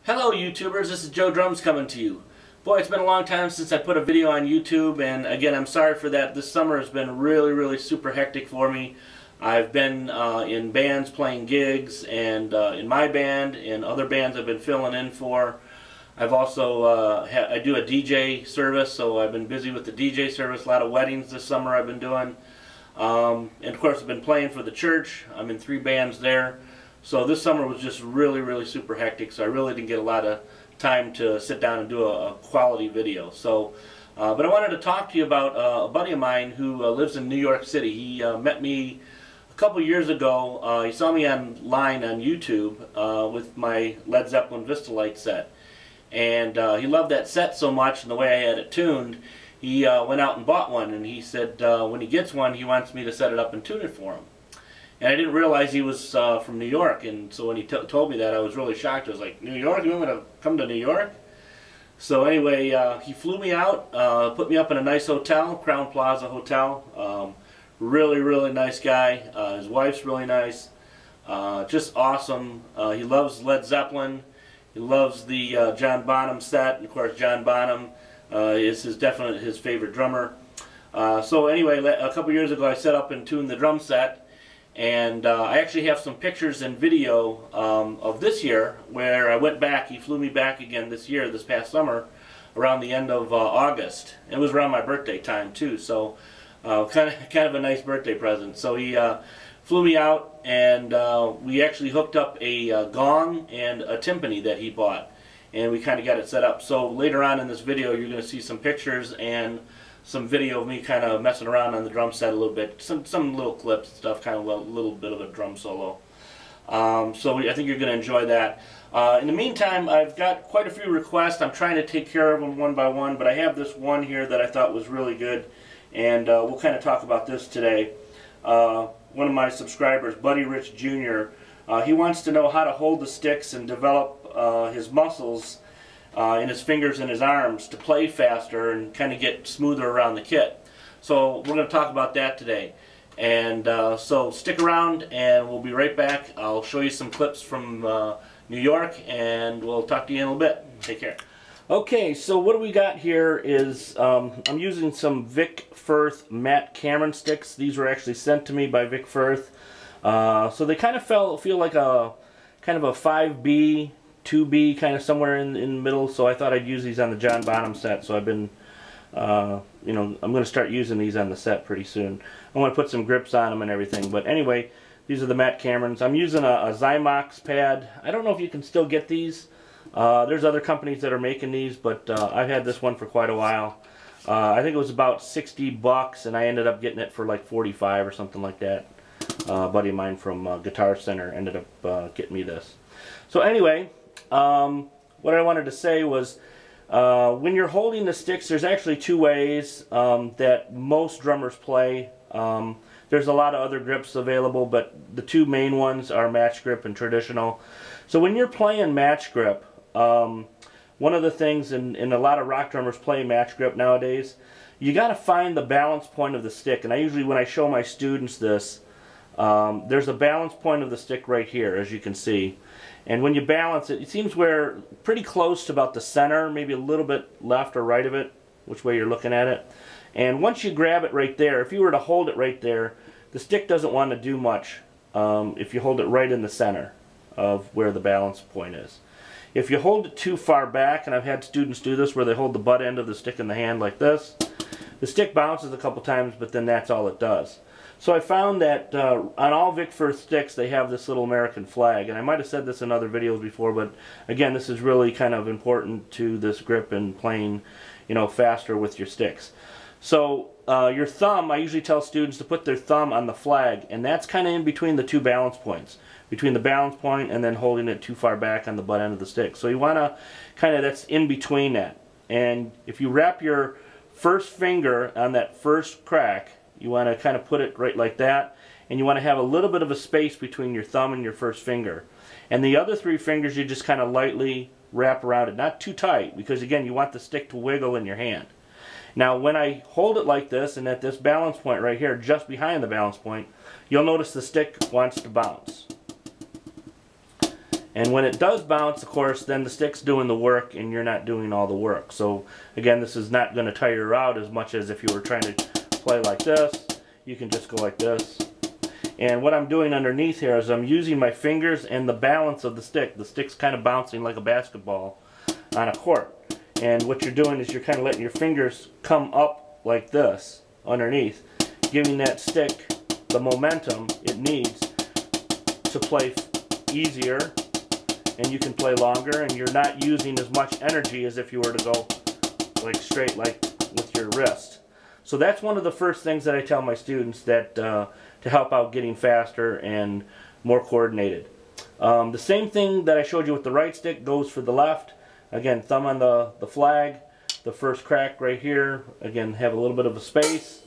Hello YouTubers, this is JOEDRUMS coming to you. Boy, it's been a long time since I put a video on YouTube, and again, I'm sorry for that. This summer has been really super hectic for me. I've been in bands playing gigs, and in my band and other bands I've been filling in for. I've also, I do a DJ service, so I've been busy with the DJ service. A lot of weddings this summer I've been doing. And of course I've been playing for the church. I'm in 3 bands there. So this summer was just really super hectic, so I really didn't get a lot of time to sit down and do a quality video. So, but I wanted to talk to you about a buddy of mine who lives in New York City. He met me a couple years ago. He saw me online on YouTube with my Led Zeppelin Vistalite set. And he loved that set so much and the way I had it tuned, he went out and bought one. And he said when he gets one, he wants me to set it up and tune it for him. And I didn't realize he was from New York, and so when he told me that, I was really shocked. I was like, New York? You want me to come to New York? So anyway, he flew me out, put me up in a nice hotel, Crown Plaza Hotel. Really nice guy. His wife's really nice. Just awesome. He loves Led Zeppelin. He loves the John Bonham set, and of course John Bonham is definitely his favorite drummer. So anyway, a couple years ago I set up and tuned the drum set. And I actually have some pictures and video of this year where I went back. He flew me back again this year, this past summer, around the end of August. It was around my birthday time too, so kind of a nice birthday present. So he flew me out, and we actually hooked up a gong and a timpani that he bought, and we kind of got it set up. So later on in this video, you're going to see some pictures and some video of me kind of messing around on the drum set a little bit, some little clips and stuff, kind of a little bit of a drum solo. So I think you're going to enjoy that. In the meantime, I've got quite a few requests. I'm trying to take care of them one by one, but I have this one here that I thought was really good, and we'll kind of talk about this today. One of my subscribers, Buddy Rich Jr., he wants to know how to hold the sticks and develop his muscles in his fingers and his arms to play faster and kind of get smoother around the kit. So we're going to talk about that today. And so stick around and we'll be right back. I'll show you some clips from New York, and we'll talk to you in a little bit. Take care. Okay, so what we got here is I'm using some Vic Firth Matt Cameron sticks. These were actually sent to me by Vic Firth. So they kind of feel like a kind of a 5B 2B, kind of somewhere in the middle, so I thought I'd use these on the John Bonham set. So I've been, you know, I'm going to start using these on the set pretty soon. I want to put some grips on them and everything, but anyway, these are the Matt Camerons. I'm using a Zymox pad. I don't know if you can still get these. There's other companies that are making these, but I've had this one for quite a while. I think it was about 60 bucks, and I ended up getting it for like 45 or something like that. A buddy of mine from Guitar Center ended up getting me this. So anyway, what I wanted to say was when you're holding the sticks, there's actually 2 ways that most drummers play. There's a lot of other grips available, but the 2 main ones are match grip and traditional. So when you're playing match grip, one of the things, and a lot of rock drummers play match grip nowadays, you got to find the balance point of the stick. And I usually, when I show my students this, there's a balance point of the stick right here, as you can see. And when you balance it, it seems we're pretty close to about the center, maybe a little bit left or right of it, which way you're looking at it. And once you grab it right there, if you were to hold it right there, the stick doesn't want to do much if you hold it right in the center of where the balance point is. If you hold it too far back, and I've had students do this where they hold the butt end of the stick in the hand like this, the stick bounces a couple times, but then that's all it does. So I found that on all Vic Firth sticks they have this little American flag, and I might have said this in other videos before, but again, this is really kind of important to this grip and playing, you know, faster with your sticks. So your thumb, I usually tell students to put their thumb on the flag, and that's kind of in between the 2 balance points, between the balance point and then holding it too far back on the butt end of the stick. So you want to kind of, that's in between that. And if you wrap your first finger on that first crack, you want to kind of put it right like that, and you want to have a little bit of a space between your thumb and your first finger. And the other 3 fingers you just kind of lightly wrap around it, not too tight, because again, you want the stick to wiggle in your hand. Now when I hold it like this, and at this balance point right here, just behind the balance point, you'll notice the stick wants to bounce. And when it does bounce, of course, then the stick's doing the work and you're not doing all the work. So again, this is not going to tire you out as much as if you were trying to play like this. You can just go like this. And what I'm doing underneath here is I'm using my fingers and the balance of the stick. The stick's kind of bouncing like a basketball on a court. And what you're doing is you're kind of letting your fingers come up like this underneath, giving that stick the momentum it needs to play easier, and you can play longer, and you're not using as much energy as if you were to go like straight like with your wrist. So that's one of the first things that I tell my students, that to help out getting faster and more coordinated. The same thing that I showed you with the right stick goes for the left. Again, thumb on the flag, the first crack right here. Again, have a little bit of a space.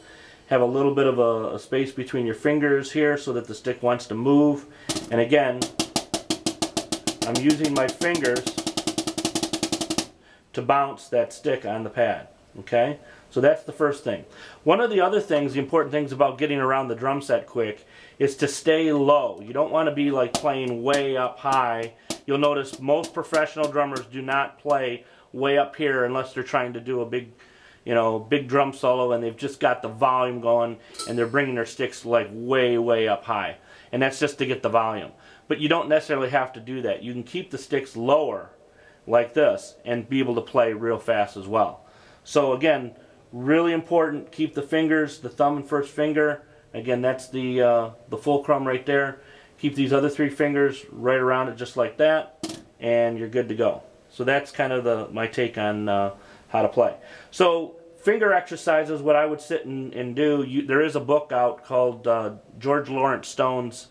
Have a little bit of a space between your fingers here so that the stick wants to move. And again, I'm using my fingers to bounce that stick on the pad. Okay? So that's the first thing. One of the other things, the important things about getting around the drum set quick, is to stay low. You don't want to be like playing way up high. You'll notice most professional drummers do not play way up here unless they're trying to do a big, big drum solo, and they've just got the volume going and they're bringing their sticks like way up high. And that's just to get the volume. But you don't necessarily have to do that. You can keep the sticks lower like this and be able to play real fast as well. So again, really important, keep the fingers, the thumb and first finger, again that's the fulcrum right there. Keep these other three fingers right around it just like that, and you're good to go. So that's kind of my take on how to play. So finger exercises, what I would sit and do, there is a book out called George Lawrence Stone's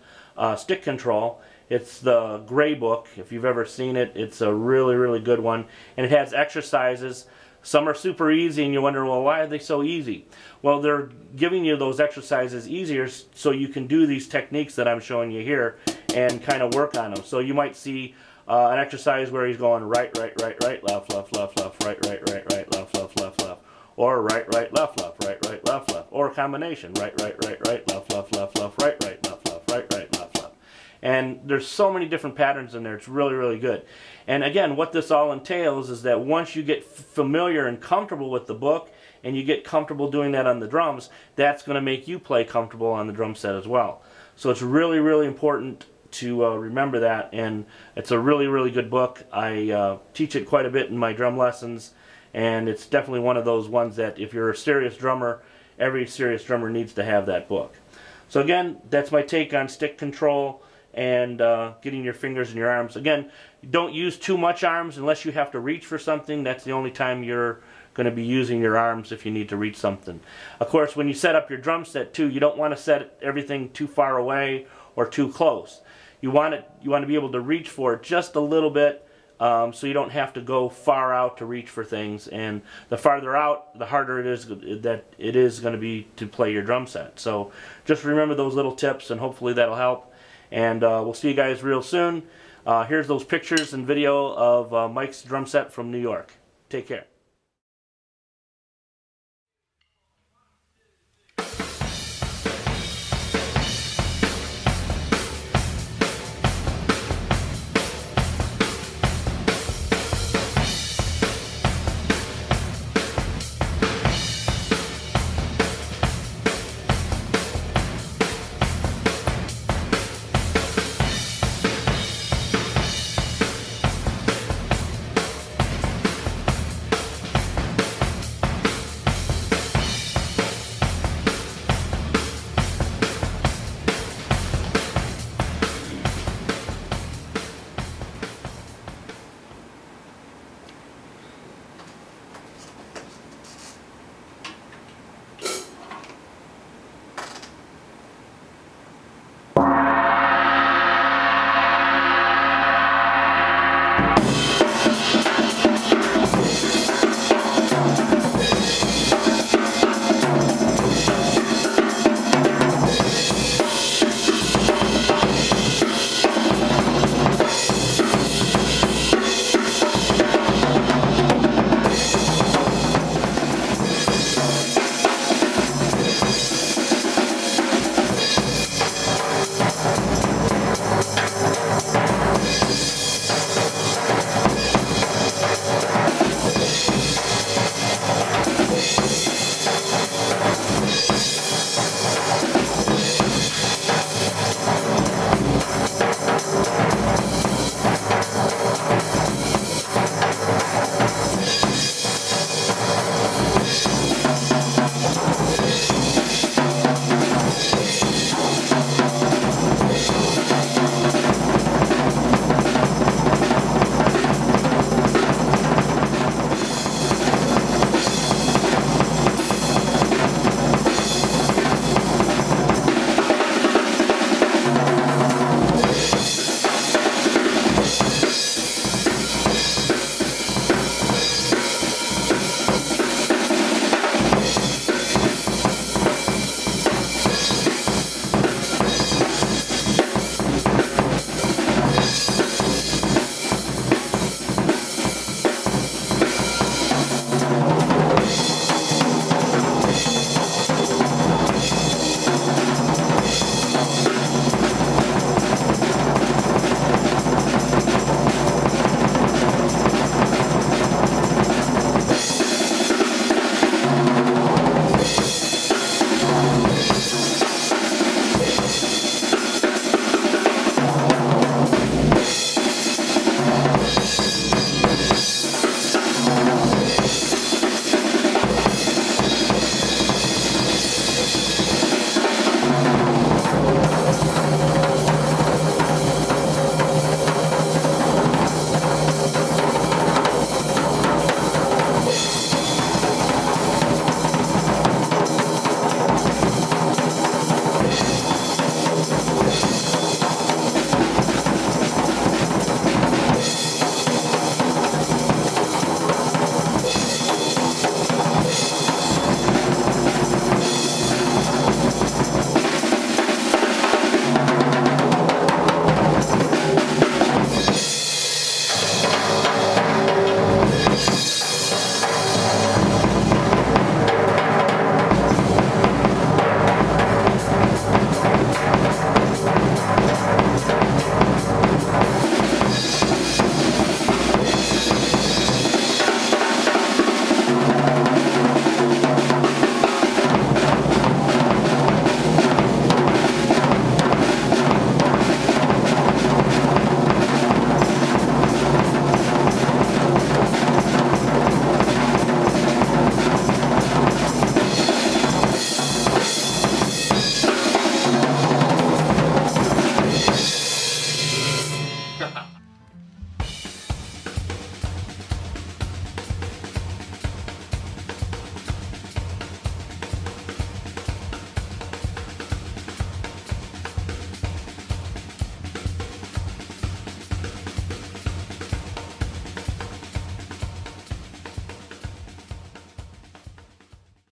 Stick Control. It's the gray book. If you've ever seen it, it's a really good one, and it has exercises. Some are super easy and you wonder, well, why are they so easy? Well, they're giving you those exercises easier so you can do these techniques that I'm showing you here and kind of work on them. So you might see an exercise where he's going right, left, right, left, or right, left, left, or a combination, right, left, right, left. And there's so many different patterns in there. It's really good. And again, what this all entails is that once you get familiar and comfortable with the book, and you get comfortable doing that on the drums, that's going to make you play comfortable on the drum set as well. So it's really important to remember that, and it's a really good book. I teach it quite a bit in my drum lessons, and it's definitely one of those ones that if you're a serious drummer, every serious drummer needs to have that book. So again, that's my take on stick control and getting your fingers in your arms. Again, don't use too much arms unless you have to reach for something. That's the only time you're going to be using your arms, if you need to reach something. Of course, when you set up your drum set too, you don't want to set everything too far away or too close. You want to be able to reach for it just a little bit, so you don't have to go far out to reach for things. And the farther out, the harder it is going to be to play your drum set. So just remember those little tips, and hopefully that'll help. And we'll see you guys real soon. Here's those pictures and video of Mike's drum set from New York. Take care.